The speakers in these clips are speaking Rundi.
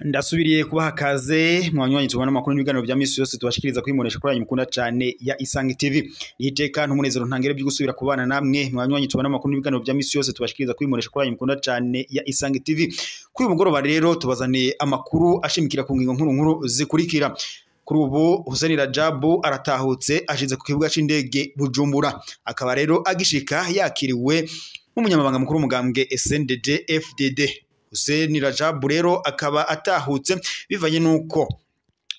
Ndasubiriye kubaha kaze mwanywanyi tubona amakuru n'ibiganiro bya misi yose tubashikiriza kwimonesha kuri mukunda cyane ya Isange TV. Yiteka ntumunezero ntangere byo gusubira kubana namwe mwanywanyi tubona amakuru n'ibiganiro bya misi yose tubashikiriza kwimonesha kuri mukunda cyane ya Isange TV. Kuri umugoroba rero tubazaniye amakuru ashimikira ku ngingo nkuru zikurikira. Kuri ubu Hussein Rajabu aratahutse ashize ku kibuga c'indege Bujumbura, akaba rero agishika yakiriwe n'umunyamabanga mukuru w'umugambwe SNDD FDD. Hussein Rajabu rero akaba atahutse bivanye nuko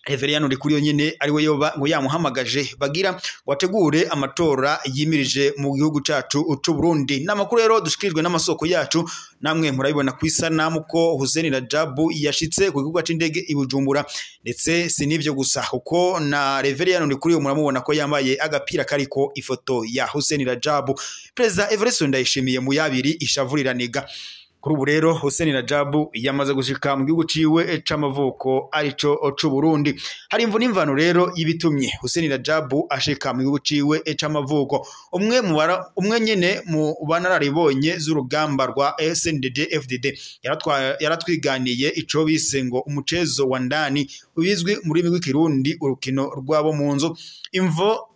Reveriyano Ndikuriyo nyene ari we yoba ngo yamuhamagaje bagira wategure amatora yimirije mu gihugu cacu c'u Burundi. Namakuru rero dushikirijwe n'amasoko yacu, namwe murabibona kwisanamu ko Hussein Rajabu yashitse ku kibuga c'indege i Bujumbura, ndetse sinivyo gusa kuko na Reveriyano Ndikuriyo muramubona ko yambaye agapira kariko ifoto ya Hussein Rajabu. President Everest Ndayishimiye mu yabiri ishavuriraniga. Kuri ubu rero Hussein Rajabu yamaze gushika mu gihugu ciwe c'amavuko arico c'u Burundi. Hari imvu n'imvano rero yibitumye Hussein Rajabu ashika mu gihugu ciwe c'amavuko. Umwe nyene mu banararibonye z'urugamba rwa SNDD FDD yaratwiganiye ico bise ngo umucezo wa ndani ubizwi muri rurimi rw'ikirundi urukino rwabo mu nzu. Imvo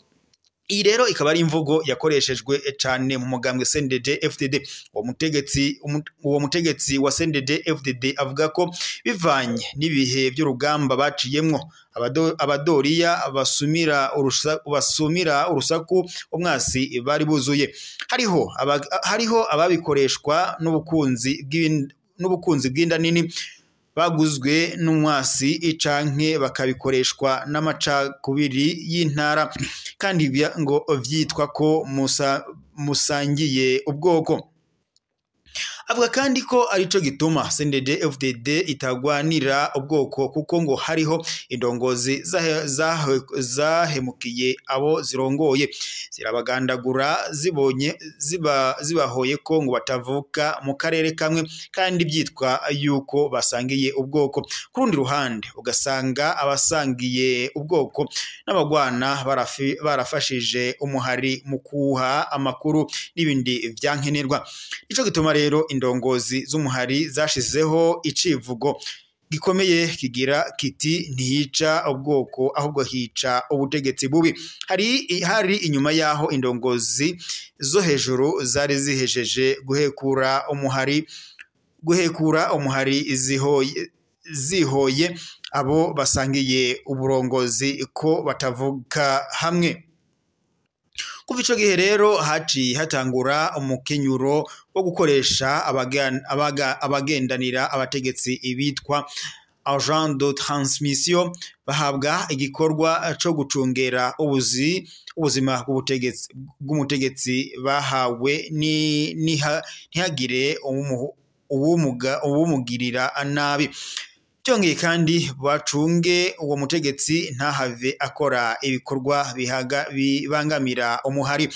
iyi rero ikaba ari imvugo yakoreshejwe cyane mu mugambwe SNDD FDD. Uwo mutegetsi wa SNDD FDD avuga ko bivanye n'ibihe by'urugamba baciyemwo abadoriya basumira urusaku umwasi bari buzuye. Hariho ababikoreshwa n'ubukunzi bw'inda nini baguzwe n'umwasi canke bakabikoreshwa n'amacakubiri y'intara, kandi ngo vyitwa ko musangiye ubwoko. Avuga kandi ko arico gituma SNDD FDD itagwanira ubwoko, kuko ngo hariho indongozi zahemukiye abo zirongoye zirabagandagura zibahoye ko ngo batavuka mu karere kamwe, kandi byitwa yuko basangiye ubwoko. Kurundi ruhande ugasanga abasangiye ubwoko n'abagwana barafashije umuhari mu kuha amakuru n'ibindi vyankenerwa. Ico gituma rero indongozi z'umuhari zashizeho icivugo gikomeye kigira kiti ntiyica ubwoko ahubwo hica ubutegetsi bubi. Hari inyuma yaho indongozi zo hejuru zari zihejeje guhekura umuhari zihoye abo basangiye uburongozi ko batavuga hamwe. Kuva ico gihe rero haciye hatangura umukenyuro wo gukoresha abagendanira abategetsi bitwa agent de transmission, bahabwa igikorwa co gucungera ubuzima bw'umutegetsi bahawe ntihagire uwumugirira nabi. Byongeye kandi bacunge uwo mutegetsi ntahave akora ibikorwa bibangamira umuhari.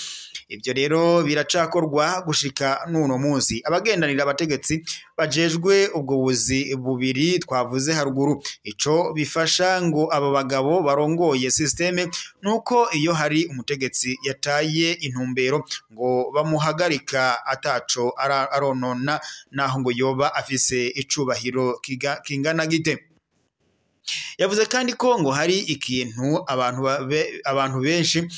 Ibyo rero biracakorwa gushika nuno munsi. Abagendanira abategetsi bajejwe ubwo buzi bubiri twavuze haruguru. Ico bifasha ngo aba bagabo barongoye systeme nuko iyo hari umutegetsi yataye intumbero ngo bamuhagarika ataco aronona, naho ngo yoba afise icubahiro kingana gite. Yavuze kandi ko ngo hari ikintu abantu benshi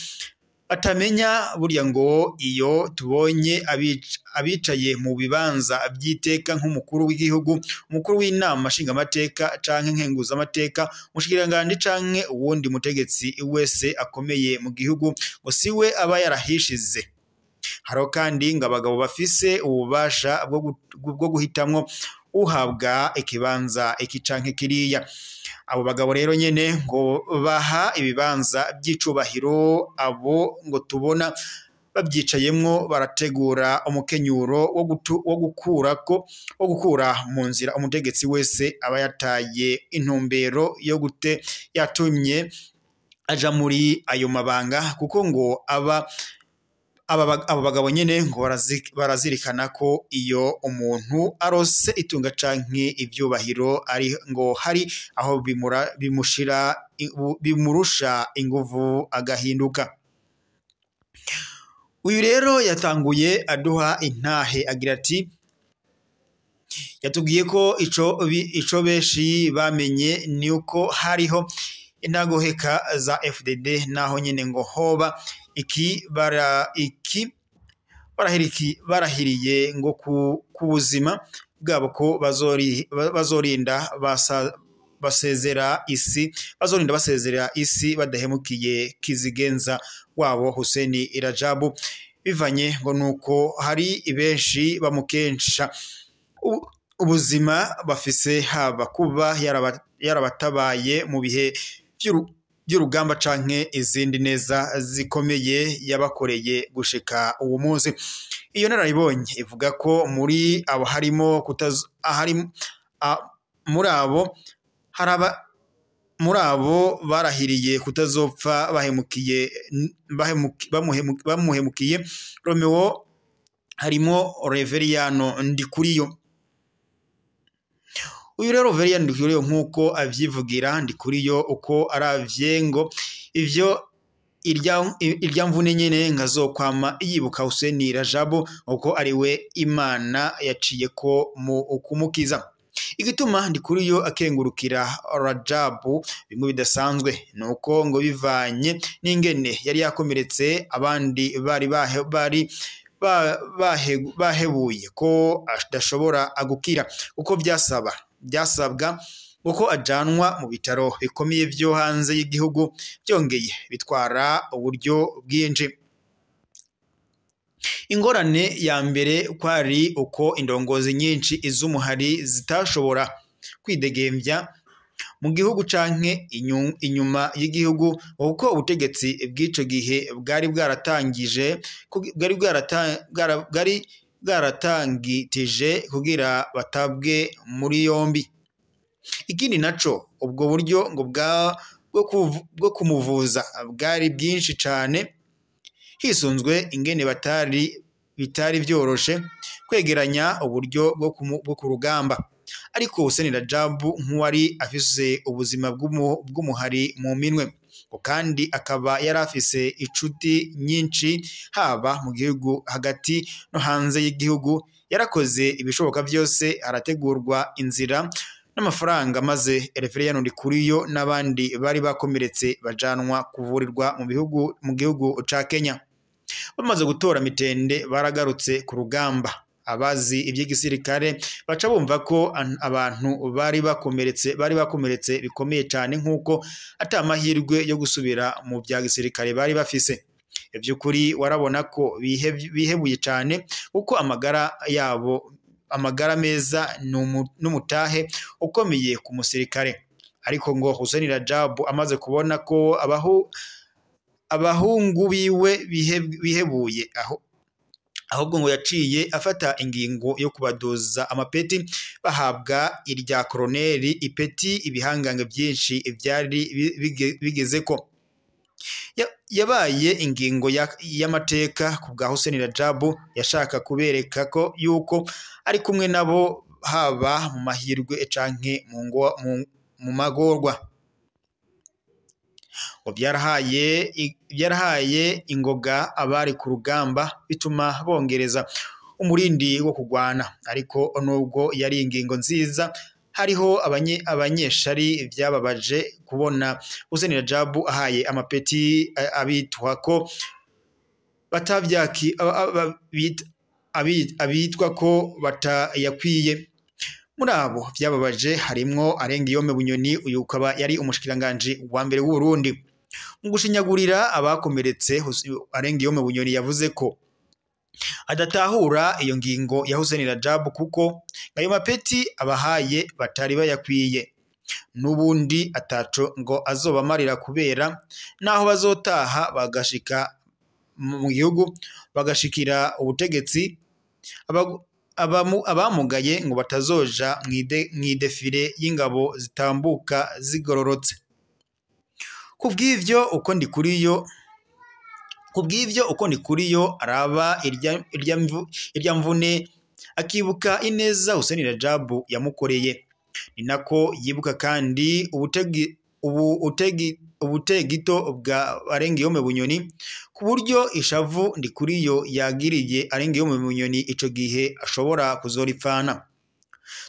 atamenya, burya ngo iyo tubonye abicaye mu bibanza by'iteka nk'umukuru w'igihugu, umukuru w'inama nshingamateka canke nkenguzamateka, umushikiranganje canke uwundi mutegetsi wese akomeye mu gihugu, ngo siwe aba yarahishize. Haro kandi ngo abagabo bafise ububasha bwo guhitamwo uhabwa ikibanza iki canke kiriya. Abo bagabo rero nyene ngo baha ibibanza by'icubahiro abo ngo tubona babyicayemwo barategura umukenyuro wo gukura mu nzira umutegetsi wese aba yataye intumbero yo yatumye aja muri ayo mabanga, kuko ngo aba bagabo nyene ngo barazirikana ko iyo umuntu arose itunga canke ivyubahiro ari ngo hari aho bimurusha inguvu agahinduka. uyu rero yatanguye aduha intahe agira ati yatubwiye ko ico benshi bamenye ni uko hariho intagoheka za FDD naho nyene ngo hoba barahiriye ngo ku buzima bwabo ko bazorinda basezera isi badahemukiye kizigenza wabo Hussein Rajabu bivanye ngo nuko hari benshi bamukensha ubuzima bafise haba kuba yarabatabaye mu bihe by'urugamba canke izindi neza zikomeye yabakoreye gushika uwo munsi. Iyo narayibonye ivuga ko muri abo harimo muri abo barahiriye kutazopfa bamuhemukiye Romeo harimo Reveriyano Ndikuriyo. Uyu rero Reveriyano Ndikuriyo nkuko avyivugira Ndikuriyo uko aravye ngo ivyo irya mvune nyene ngazokwama yibuka Hussein Rajabu uko ariwe Imana yaciye ko mu kumukiza. Igituma Ndikuriyo akengurukira Rajabu bimwe bidasanzwe nuko ngo bivanye n'ingene yari yakomeretse abandi bari bahebuye ko adashobora agukira uko byasabwa uko ajanwa mu bitaro bikomeye byo hanze y'igihugu byongeye bitwara uburyo bwinshi. Ingorane ya mbere kwari uko indongozi nyinshi izumuhari zitashobora kwidegembya mu gihugu canke inyuma y'igihugu uko ubutegetsi bw'ico gihe bwari bwaratangitije kugira batabwe muri yombi. Ikindi naco ubwo buryo ngo bwo kumuvuza bwari bwinshi cane hisunzwe ingene bitari byoroshe kwegeranya uburyo bwo ku rugamba. Ariko Hussein Rajabu nk'uwari afise ubuzima bw'umuhari mu minwe kandi akaba yari afise icuti nyinshi haba mu gihugu hagati no hanze y'igihugu, yarakoze ibishoboka byose arategurwa inzira n'amafaranga maze Reveriyano Ndikuriyo n'abandi bari bakomeretse bajanwa kuvurirwa mu gihugu ca Kenya. Bamaze gutora mitende baragarutse ku rugamba. Abazi iby'igisirikare baca bumva ko abantu bari bakomeretse bikomeye cyane nkuko atamahirwe yo gusubira mu bya gisirikare bari bafise. Ibyukuri warabona ko bihebuye cyane uko amagara meza n'umutahe ukomeye ku musirikare. Ariko ngo Hussein Rajabu amaze kubona ko abahungu biwe bihebuye ahubwo ngo yaciye afata ingingo yo kubadoza amapeti bahabwa irya koroneri ipeti ibihangange byinshi ibyari bigeze ko. Yabaye ingingo y'amateka ku bwa Hussein Rajabu yashaka kubereka ko yuko ari kumwe nabo haba mu mahirwe canke mu magorwa. byarahaye ingoga abari ku rugamba bituma bongereza umurindi wo kugwana. Ariko nubwo yari ingingo nziza hariho abanyeshari byababaje kubona Hussein Rajabu ahaye amapeti abitwa ko abitwa ko batayakwiye. Muri abo byababaje harimwo Arengiyome Bunyoni, uyu ukaba yari umushikiranganje wa mbere w'u Burundi. Mu gushinyagurira abakomeretse, Arengiyome Bunyoni yavuze ko adatahura iyo ngingo ya Hussein Rajabu kuko ayo mapeti abahaye batari bayakwiye, n'ubundi ataco ngo azobamarira kubera naho bazotaha bagashika mu gihugu bagashikira ubutegetsi abamugaye ngo batazoja mwidefire y'ingabo zitambuka zigororotse. Kubw'ivyo uko Ndikuriyo araba irya mvune akibuka ineza Hussein Rajabu yamukoreye, ni nako yibuka kandi ubutegito bwa Arengiyome Bunyoni ku buryo ishavu Ndikuriyo yagiriye Arengiyome Bunyoni ico gihe ashobora kuzoripfana.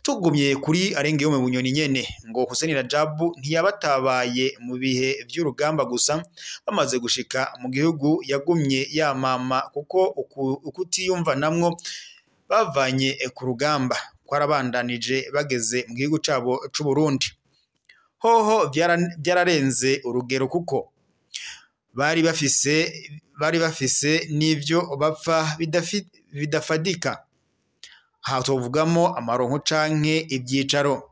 Tugumye kuri Arengiyome Bunyoni nyene ngo Hussein Rajab ntiyabatabaye mu bihe by'urugamba gusa, bamaze gushika mu gihugu yagumye yamama kuko ukutiyumva namwo bavanye ku rugamba kwarabandanije bageze mu gihugu cabo c'u Burundi. Hoho byararenze urugero kuko bari bafise n'ivyo bapfa bidafadika. Aha tuvugamo amaronko canke ibyicaro.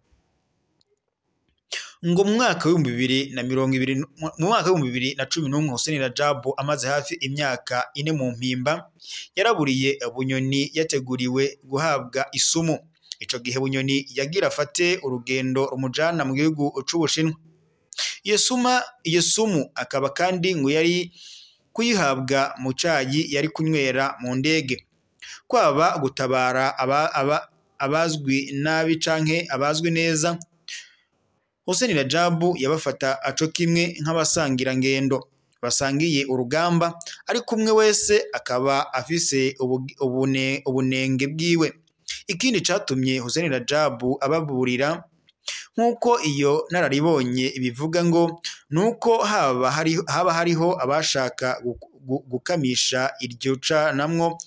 Ngo mu mwaka wa 2011 Hussein Rajab amaze hafi imyaka 4 mu mpimba yaraburiye Bunyoni yateguriwe guhabwa isumu. Ico gihe Bunyoni yagira afate urugendo rumujana mu gihugu c'Ubushinwa. Iyo sumu akaba kandi ngo yari kuyihabwa mu cayi yari kunywera mu ndege. Kwaba gutabara abazwi nabi canke abazwi neza, Hussein Rajab yabafata aco kimwe nk'abasangira ngendo basangiye urugamba, ariko umwe wese akaba afise ubunenge bwiwe. Ikindi catumye Hussein Rajab ababurira nkuko iyo nararibonye ibivuga ngo nuko haba hariho abashaka gukamisha iryo canamwo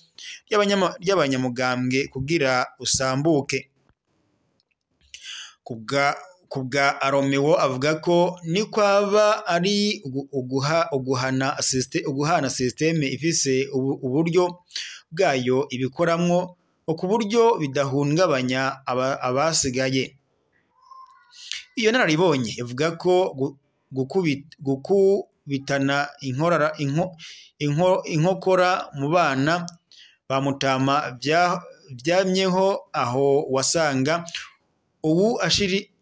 y'abanyamugambwe kugira usambuke. Kubwa Aromeo avuga ko ni kwaba ari uguhana systeme ifise uburyo bwayo ibikoramwo ku buryo bidahungabanya abasigaye. Iyo nararibonye ivuga ko gukubitana inkokora mu bana bamutama byamyeho, aho wasanga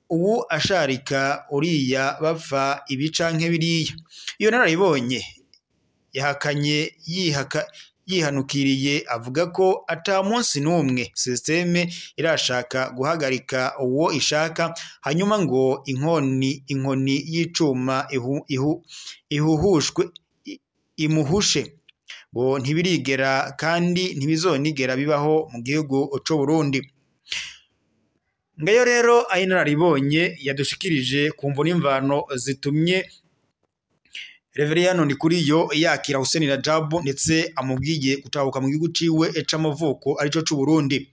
ubu asharika uriya bapfa ibicanke biriya. Iyo nararibonye yahakanye yihanukiriye avuga ko ata munsi n'umwe systeme irashaka guhagarika uwo ishaka, hanyuma ngo inkoni y'icuma imuhushe ngo ntibirigera kandi ntibizonigera bibaho mu gihugu c'u Burundi. Ngayo rero ayi nararibonye yadushikirije kumva n'imvano zitumye Reveriyano Ndikuriyo yakira Hussein Rajab ndetse amubwiye gutahuka mu gihugu ciwe c'amavuko arico c'u Burundi.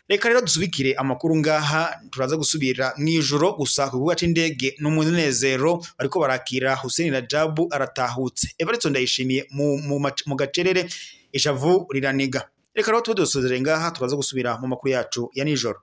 Reka rero dusubikire amakuru ngaha, turaza gusubira mwijoro gusa ku kibuga c'indege n'umunezero ariko barakira Hussein Rajab aratahutse. Everton Ndayishimiye mu gacerere ishavu riraniga. Reka rero tudusozere ngaha, turaza gusubira mu makuru yacu ya nijoro.